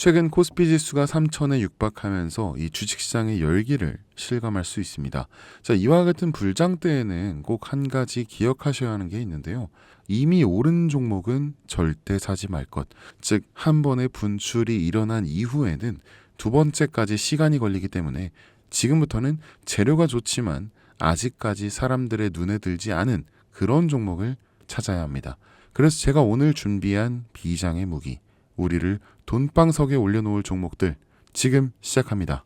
최근 코스피 지수가 3천에 육박하면서 이 주식시장의 열기를 실감할 수 있습니다. 자, 이와 같은 불장 때에는 꼭 한 가지 기억하셔야 하는 게 있는데요. 이미 오른 종목은 절대 사지 말 것. 즉, 한 번의 분출이 일어난 이후에는 두 번째까지 시간이 걸리기 때문에 지금부터는 재료가 좋지만 아직까지 사람들의 눈에 들지 않은 그런 종목을 찾아야 합니다. 그래서 제가 오늘 준비한 비장의 무기, 우리를 돈방석에 올려놓을 종목들 지금 시작합니다.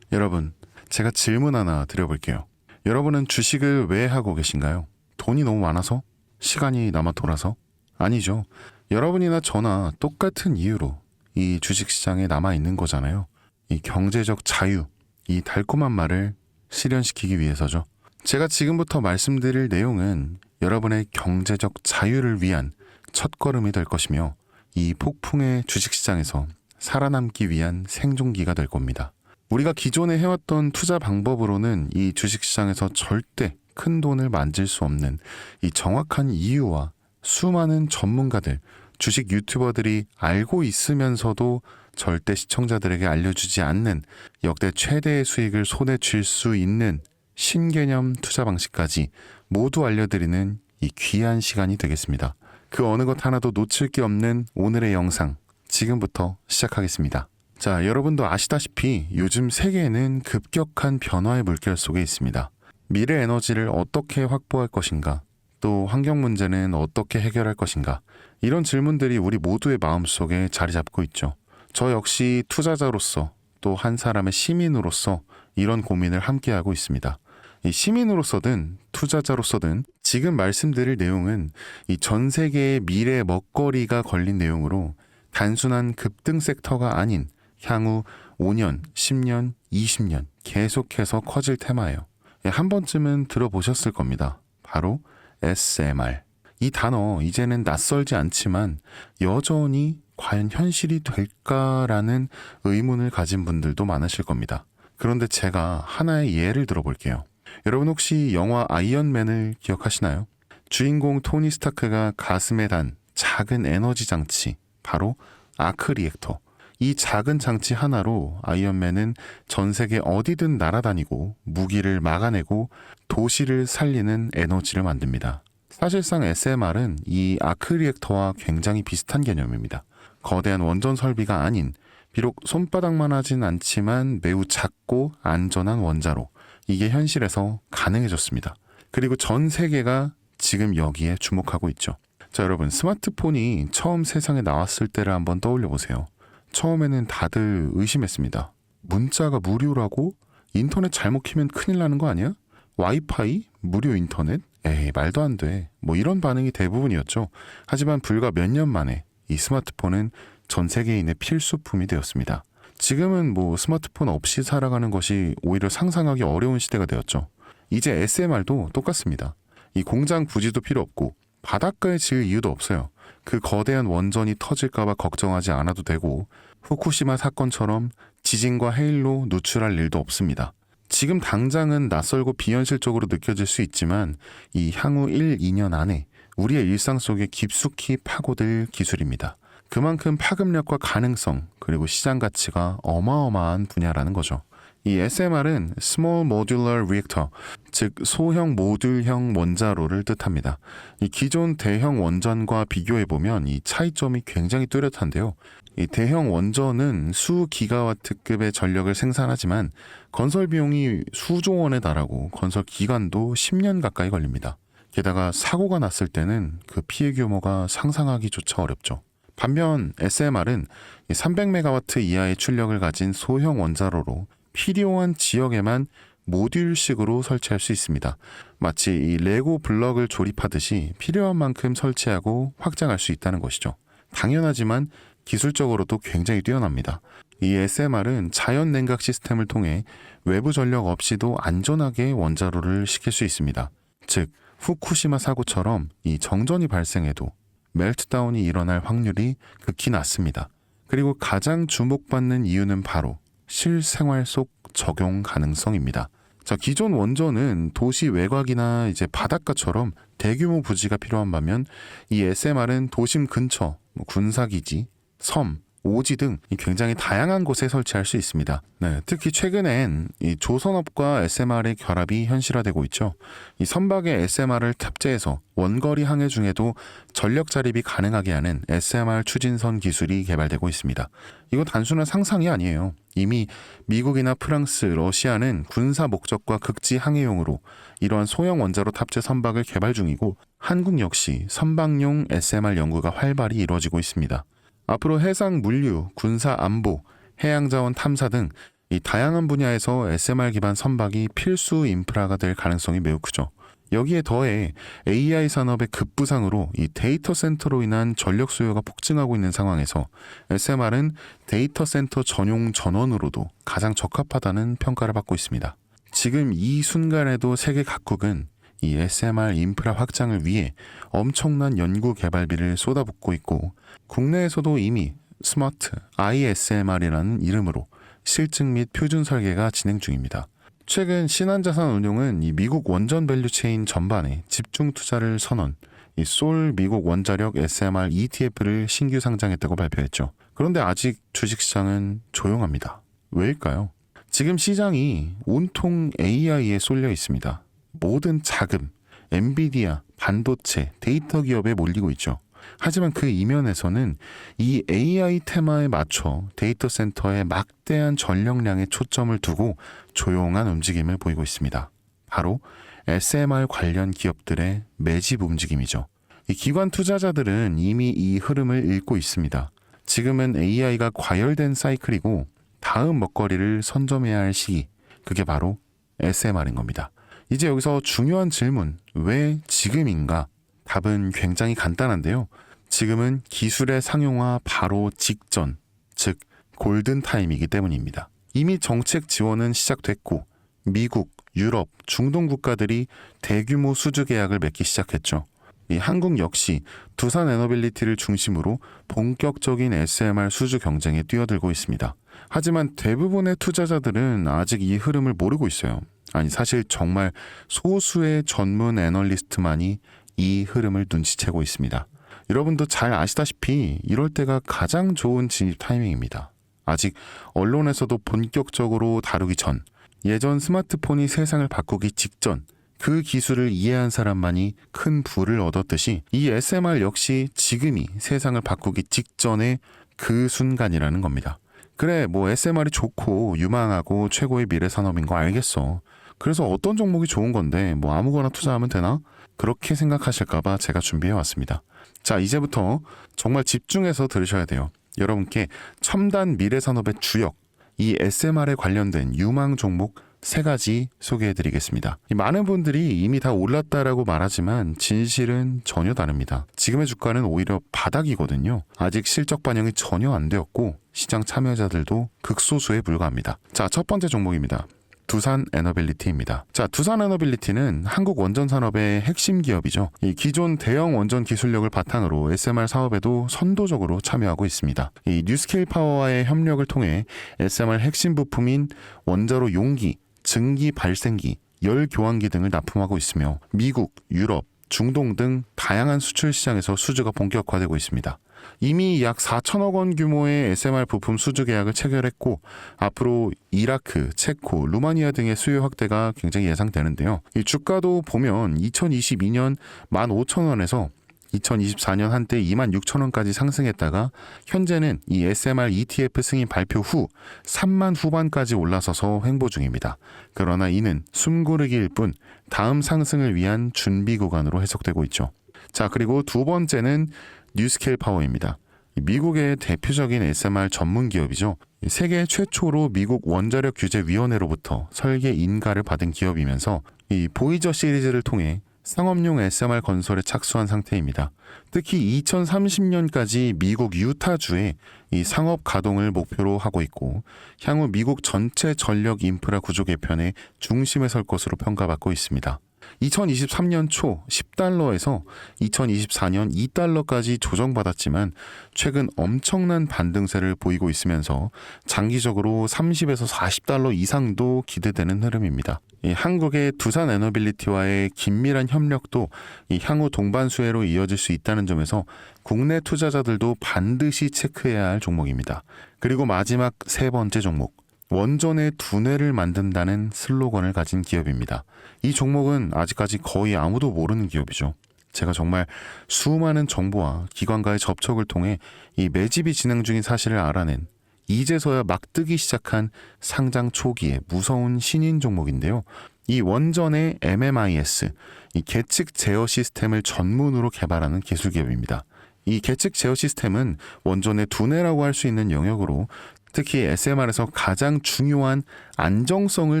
여러분, 제가 질문 하나 드려볼게요. 여러분은 주식을 왜 하고 계신가요? 돈이 너무 많아서? 시간이 남아 돌아서? 아니죠. 여러분이나 저나 똑같은 이유로 이 주식시장에 남아 있는 거잖아요. 이 경제적 자유, 이 달콤한 말을 실현시키기 위해서죠. 제가 지금부터 말씀드릴 내용은 여러분의 경제적 자유를 위한 첫걸음이 될 것이며 이 폭풍의 주식시장에서 살아남기 위한 생존기가 될 겁니다. 우리가 기존에 해왔던 투자 방법으로는 이 주식시장에서 절대 큰 돈을 만질 수 없는 이 정확한 이유와 수많은 전문가들, 주식 유튜버들이 알고 있으면서도 절대 시청자들에게 알려주지 않는 역대 최대의 수익을 손에 쥘 수 있는 신개념 투자 방식까지 모두 알려드리는 이 귀한 시간이 되겠습니다. 그 어느 것 하나도 놓칠 게 없는 오늘의 영상 지금부터 시작하겠습니다. 자, 여러분도 아시다시피 요즘 세계는 급격한 변화의 물결 속에 있습니다. 미래 에너지를 어떻게 확보할 것인가, 또 환경 문제는 어떻게 해결할 것인가, 이런 질문들이 우리 모두의 마음속에 자리 잡고 있죠. 저 역시 투자자로서 또 한 사람의 시민으로서 이런 고민을 함께하고 있습니다. 이 시민으로서든 투자자로서든 지금 말씀드릴 내용은 이 전 세계의 미래 먹거리가 걸린 내용으로 단순한 급등 섹터가 아닌 향후 5년, 10년, 20년 계속해서 커질 테마예요. 한 번쯤은 들어보셨을 겁니다. 바로 SMR. 이 단어 이제는 낯설지 않지만 여전히 과연 현실이 될까라는 의문을 가진 분들도 많으실 겁니다. 그런데 제가 하나의 예를 들어볼게요. 여러분 혹시 영화 아이언맨을 기억하시나요? 주인공 토니 스타크가 가슴에 단 작은 에너지 장치, 바로 아크 리액터. 이 작은 장치 하나로 아이언맨은 전 세계 어디든 날아다니고 무기를 막아내고 도시를 살리는 에너지를 만듭니다. 사실상 SMR은 이 아크 리액터와 굉장히 비슷한 개념입니다. 거대한 원전 설비가 아닌, 비록 손바닥만 하진 않지만 매우 작고 안전한 원자로, 이게 현실에서 가능해졌습니다. 그리고 전 세계가 지금 여기에 주목하고 있죠. 자, 여러분, 스마트폰이 처음 세상에 나왔을 때를 한번 떠올려 보세요. 처음에는 다들 의심했습니다. 문자가 무료라고? 인터넷 잘못 키면 큰일 나는 거 아니야? 와이파이? 무료 인터넷? 에이, 말도 안 돼. 뭐 이런 반응이 대부분이었죠. 하지만 불과 몇 년 만에 이 스마트폰은 전 세계인의 필수품이 되었습니다. 지금은 뭐 스마트폰 없이 살아가는 것이 오히려 상상하기 어려운 시대가 되었죠. 이제 SMR도 똑같습니다. 이 공장 부지도 필요 없고 바닷가에 지을 이유도 없어요. 그 거대한 원전이 터질까봐 걱정하지 않아도 되고 후쿠시마 사건처럼 지진과 해일로 누출할 일도 없습니다. 지금 당장은 낯설고 비현실적으로 느껴질 수 있지만 이 향후 1, 2년 안에 우리의 일상 속에 깊숙이 파고들 기술입니다. 그만큼 파급력과 가능성, 그리고 시장 가치가 어마어마한 분야라는 거죠. 이 SMR은 Small Modular Reactor, 즉 소형 모듈형 원자로를 뜻합니다. 이 기존 대형 원전과 비교해보면 이 차이점이 굉장히 뚜렷한데요. 이 대형 원전은 수 기가와트급의 전력을 생산하지만 건설 비용이 수조 원에 달하고 건설 기간도 10년 가까이 걸립니다. 게다가 사고가 났을 때는 그 피해 규모가 상상하기조차 어렵죠. 반면 SMR은 300메가와트 이하의 출력을 가진 소형 원자로로 필요한 지역에만 모듈식으로 설치할 수 있습니다. 마치 이 레고 블럭을 조립하듯이 필요한 만큼 설치하고 확장할 수 있다는 것이죠. 당연하지만 기술적으로도 굉장히 뛰어납니다. 이 SMR은 자연 냉각 시스템을 통해 외부 전력 없이도 안전하게 원자로를 식힐 수 있습니다. 즉 후쿠시마 사고처럼 이 정전이 발생해도 멜트다운이 일어날 확률이 극히 낮습니다. 그리고 가장 주목받는 이유는 바로 실생활 속 적용 가능성입니다. 자, 기존 원전은 도시 외곽이나 이제 바닷가처럼 대규모 부지가 필요한 반면 이 SMR은 도심 근처, 군사기지, 섬, 오지 등 굉장히 다양한 곳에 설치할 수 있습니다. 네, 특히 최근엔 이 조선업과 SMR의 결합이 현실화되고 있죠. 이 선박에 SMR을 탑재해서 원거리 항해 중에도 전력 자립이 가능하게 하는 SMR 추진선 기술이 개발되고 있습니다. 이거 단순한 상상이 아니에요. 이미 미국이나 프랑스, 러시아는 군사 목적과 극지 항해용으로 이러한 소형 원자로 탑재 선박을 개발 중이고 한국 역시 선박용 SMR 연구가 활발히 이루어지고 있습니다. 앞으로 해상 물류, 군사 안보, 해양자원 탐사 등 이 다양한 분야에서 SMR 기반 선박이 필수 인프라가 될 가능성이 매우 크죠. 여기에 더해 AI 산업의 급부상으로 이 데이터 센터로 인한 전력 수요가 폭증하고 있는 상황에서 SMR은 데이터 센터 전용 전원으로도 가장 적합하다는 평가를 받고 있습니다. 지금 이 순간에도 세계 각국은 이 SMR 인프라 확장을 위해 엄청난 연구 개발비를 쏟아붓고 있고 국내에서도 이미 스마트 ISMR이라는 이름으로 실증 및 표준 설계가 진행 중입니다. 최근 신한자산운용은 이 미국 원전 밸류체인 전반에 집중 투자를 선언, 이 솔 미국 원자력 SMR ETF를 신규 상장했다고 발표했죠. 그런데 아직 주식시장은 조용합니다. 왜일까요? 지금 시장이 온통 AI에 쏠려 있습니다. 모든 자금, 엔비디아, 반도체, 데이터 기업에 몰리고 있죠. 하지만 그 이면에서는 이 AI 테마에 맞춰 데이터 센터에 막대한 전력량에 초점을 두고 조용한 움직임을 보이고 있습니다. 바로 SMR 관련 기업들의 매집 움직임이죠. 이 기관 투자자들은 이미 이 흐름을 읽고 있습니다. 지금은 AI가 과열된 사이클이고 다음 먹거리를 선점해야 할 시기, 그게 바로 SMR인 겁니다. 이제 여기서 중요한 질문, 왜 지금인가? 답은 굉장히 간단한데요. 지금은 기술의 상용화 바로 직전, 즉 골든타임이기 때문입니다. 이미 정책 지원은 시작됐고 미국, 유럽, 중동 국가들이 대규모 수주 계약을 맺기 시작했죠. 이 한국 역시 두산 에너빌리티를 중심으로 본격적인 SMR 수주 경쟁에 뛰어들고 있습니다. 하지만 대부분의 투자자들은 아직 이 흐름을 모르고 있어요. 아니, 사실 정말 소수의 전문 애널리스트만이 이 흐름을 눈치채고 있습니다. 여러분도 잘 아시다시피 이럴 때가 가장 좋은 진입 타이밍입니다. 아직 언론에서도 본격적으로 다루기 전, 예전 스마트폰이 세상을 바꾸기 직전, 그 기술을 이해한 사람만이 큰 부를 얻었듯이 이 SMR 역시 지금이 세상을 바꾸기 직전의 그 순간이라는 겁니다. 그래, 뭐 SMR이 좋고 유망하고 최고의 미래 산업인 거 알겠어. 그래서 어떤 종목이 좋은 건데 뭐 아무거나 투자하면 되나? 그렇게 생각하실까봐 제가 준비해왔습니다. 자, 이제부터 정말 집중해서 들으셔야 돼요. 여러분께 첨단 미래 산업의 주역, 이 SMR에 관련된 유망 종목 3가지 소개해드리겠습니다. 많은 분들이 이미 다 올랐다라고 말하지만 진실은 전혀 다릅니다. 지금의 주가는 오히려 바닥이거든요. 아직 실적 반영이 전혀 안 되었고 시장 참여자들도 극소수에 불과합니다. 자, 첫 번째 종목입니다. 두산 에너빌리티입니다. 자, 두산 에너빌리티는 한국 원전 산업의 핵심 기업이죠. 이 기존 대형 원전 기술력을 바탕으로 SMR 사업에도 선도적으로 참여하고 있습니다. 이 뉴스케일 파워와의 협력을 통해 SMR 핵심 부품인 원자로 용기, 증기 발생기, 열 교환기 등을 납품하고 있으며 미국, 유럽, 중동 등 다양한 수출 시장에서 수주가 본격화되고 있습니다. 이미 약 4천억 원 규모의 SMR 부품 수주 계약을 체결했고 앞으로 이라크, 체코, 루마니아 등의 수요 확대가 굉장히 예상되는데요. 이 주가도 보면 2022년 15,000원에서 2024년 한때 26,000원까지 상승했다가 현재는 이 SMR ETF 승인 발표 후 3만 후반까지 올라서서 횡보 중입니다. 그러나 이는 숨고르기일 뿐 다음 상승을 위한 준비 구간으로 해석되고 있죠. 자, 그리고 두 번째는 뉴스케일 파워입니다. 미국의 대표적인 SMR 전문 기업이죠. 세계 최초로 미국 원자력 규제 위원회로부터 설계 인가를 받은 기업이면서 이 보이저 시리즈를 통해 상업용 SMR 건설에 착수한 상태입니다. 특히 2030년까지 미국 유타주에 이 상업 가동을 목표로 하고 있고 향후 미국 전체 전력 인프라 구조 개편의 중심에 설 것으로 평가받고 있습니다. 2023년 초 10달러에서 2024년 2달러까지 조정받았지만 최근 엄청난 반등세를 보이고 있으면서 장기적으로 30에서 40달러 이상도 기대되는 흐름입니다. 이 한국의 두산 에너빌리티와의 긴밀한 협력도 이 향후 동반 수혜로 이어질 수 있다는 점에서 국내 투자자들도 반드시 체크해야 할 종목입니다. 그리고 마지막 세 번째 종목, 원전의 두뇌를 만든다는 슬로건을 가진 기업입니다. 이 종목은 아직까지 거의 아무도 모르는 기업이죠. 제가 정말 수많은 정보와 기관과의 접촉을 통해 이 매집이 진행 중인 사실을 알아낸 이제서야 막 뜨기 시작한 상장 초기의 무서운 신인 종목인데요. 이 원전의 MMIS, 이 계측 제어 시스템을 전문으로 개발하는 기술 기업입니다. 이 계측 제어 시스템은 원전의 두뇌라고 할 수 있는 영역으로 특히 SMR에서 가장 중요한 안정성을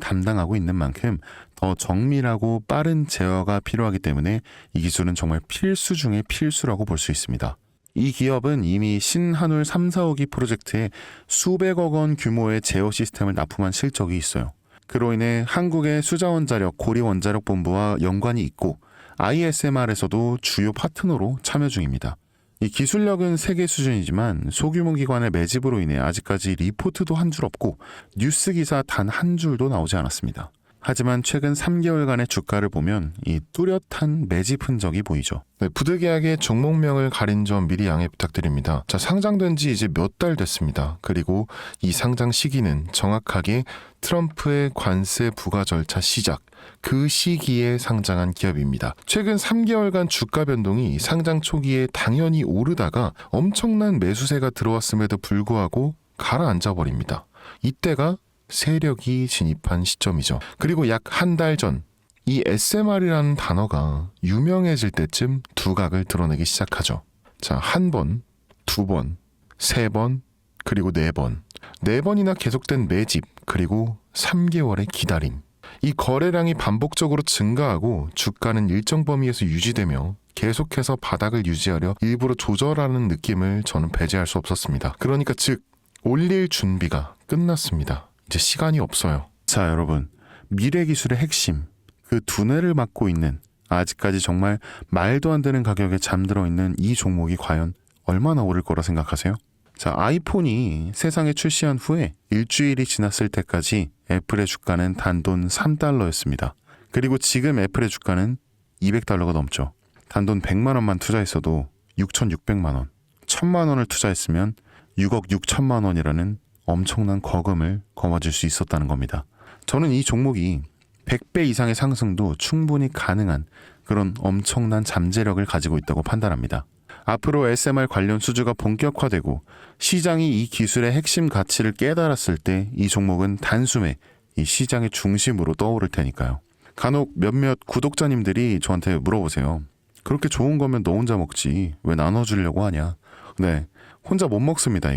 담당하고 있는 만큼 더 정밀하고 빠른 제어가 필요하기 때문에 이 기술은 정말 필수 중의 필수라고 볼 수 있습니다. 이 기업은 이미 신한울 3, 4호기 프로젝트에 수백억 원 규모의 제어 시스템을 납품한 실적이 있어요. 그로 인해 한국의 수자원자력 고리원자력본부와 연관이 있고 ISMR에서도 주요 파트너로 참여 중입니다. 이 기술력은 세계 수준이지만 소규모 기관의 매집으로 인해 아직까지 리포트도 한 줄 없고 뉴스 기사 단 한 줄도 나오지 않았습니다. 하지만 최근 3개월간의 주가를 보면 이 뚜렷한 매집 흔적이 보이죠. 네, 부득이하게 종목명을 가린 점 미리 양해 부탁드립니다. 자, 상장된 지 이제 몇 달 됐습니다. 그리고 이 상장 시기는 정확하게 트럼프의 관세 부과 절차 시작, 그 시기에 상장한 기업입니다. 최근 3개월간 주가 변동이 상장 초기에 당연히 오르다가 엄청난 매수세가 들어왔음에도 불구하고 가라앉아 버립니다. 이때가 세력이 진입한 시점이죠. 그리고 약 한 달 전, 이 SMR이라는 단어가 유명해질 때쯤 두각을 드러내기 시작하죠. 자, 한 번, 두 번, 세 번, 그리고 네 번. 네 번이나 계속된 매집, 그리고 3개월의 기다림. 이 거래량이 반복적으로 증가하고 주가는 일정 범위에서 유지되며 계속해서 바닥을 유지하려 일부러 조절하는 느낌을 저는 배제할 수 없었습니다. 그러니까 즉, 올릴 준비가 끝났습니다. 이제 시간이 없어요. 자, 여러분, 미래 기술의 핵심, 그 두뇌를 맡고 있는 아직까지 정말 말도 안 되는 가격에 잠들어 있는 이 종목이 과연 얼마나 오를 거라 생각하세요? 자, 아이폰이 세상에 출시한 후에 일주일이 지났을 때까지 애플의 주가는 단돈 3달러였습니다. 그리고 지금 애플의 주가는 200달러가 넘죠. 단돈 100만 원만 투자했어도 6,600만 원, 1,000만 원을 투자했으면 6억 6천만 원이라는 엄청난 거금을 거머쥘 수 있었다는 겁니다. 저는 이 종목이 100배 이상의 상승도 충분히 가능한 그런 엄청난 잠재력을 가지고 있다고 판단합니다. 앞으로 SMR 관련 수주가 본격화되고 시장이 이 기술의 핵심 가치를 깨달았을 때 이 종목은 단숨에 이 시장의 중심으로 떠오를 테니까요. 간혹 몇몇 구독자님들이 저한테 물어보세요. 그렇게 좋은 거면 너 혼자 먹지 왜 나눠주려고 하냐. 네, 혼자 못 먹습니다.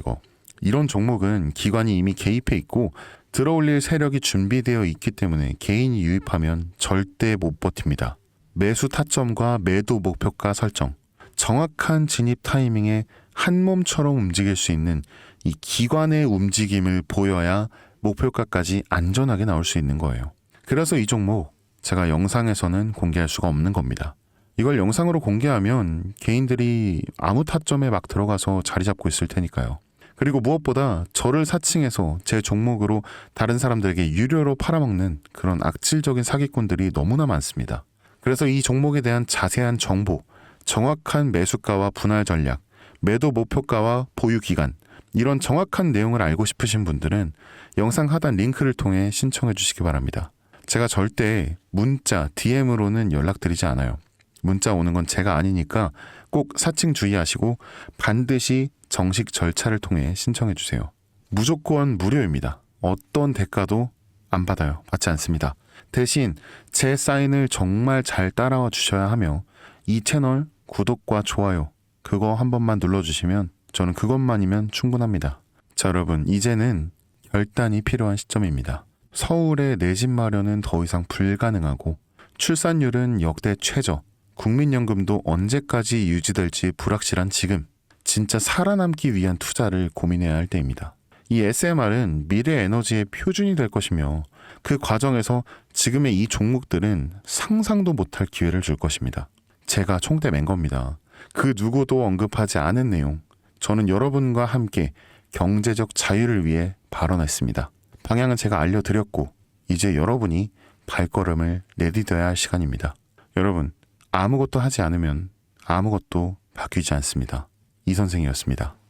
이런 종목은 기관이 이미 개입해 있고 들어올릴 세력이 준비되어 있기 때문에 개인이 유입하면 절대 못 버팁니다. 매수 타점과 매도 목표가 설정, 정확한 진입 타이밍에 한 몸처럼 움직일 수 있는 이 기관의 움직임을 보여야 목표가까지 안전하게 나올 수 있는 거예요. 그래서 이 종목 제가 영상에서는 공개할 수가 없는 겁니다. 이걸 영상으로 공개하면 개인들이 아무 타점에 막 들어가서 자리 잡고 있을 테니까요. 그리고 무엇보다 저를 사칭해서 제 종목으로 다른 사람들에게 유료로 팔아먹는 그런 악질적인 사기꾼들이 너무나 많습니다. 그래서 이 종목에 대한 자세한 정보, 정확한 매수가와 분할 전략, 매도 목표가와 보유 기간, 이런 정확한 내용을 알고 싶으신 분들은 영상 하단 링크를 통해 신청해 주시기 바랍니다. 제가 절대 문자, DM으로는 연락드리지 않아요. 문자 오는 건 제가 아니니까 꼭 사칭 주의하시고 반드시 정식 절차를 통해 신청해 주세요. 무조건 무료입니다. 어떤 대가도 안 받아요. 받지 않습니다. 대신 제 사인을 정말 잘 따라와 주셔야 하며 이 채널 구독과 좋아요 그거 한 번만 눌러주시면 저는 그것만이면 충분합니다. 자, 여러분, 이제는 결단이 필요한 시점입니다. 서울의 내 집 마련은 더 이상 불가능하고 출산율은 역대 최저, 국민연금도 언제까지 유지될지 불확실한 지금, 진짜 살아남기 위한 투자를 고민해야 할 때입니다. 이 SMR은 미래 에너지의 표준이 될 것이며 그 과정에서 지금의 이 종목들은 상상도 못할 기회를 줄 것입니다. 제가 총대 맨 겁니다. 그 누구도 언급하지 않은 내용. 저는 여러분과 함께 경제적 자유를 위해 발언했습니다. 방향은 제가 알려드렸고 이제 여러분이 발걸음을 내디뎌야 할 시간입니다. 여러분, 아무것도 하지 않으면 아무것도 바뀌지 않습니다. 이 선생이었습니다.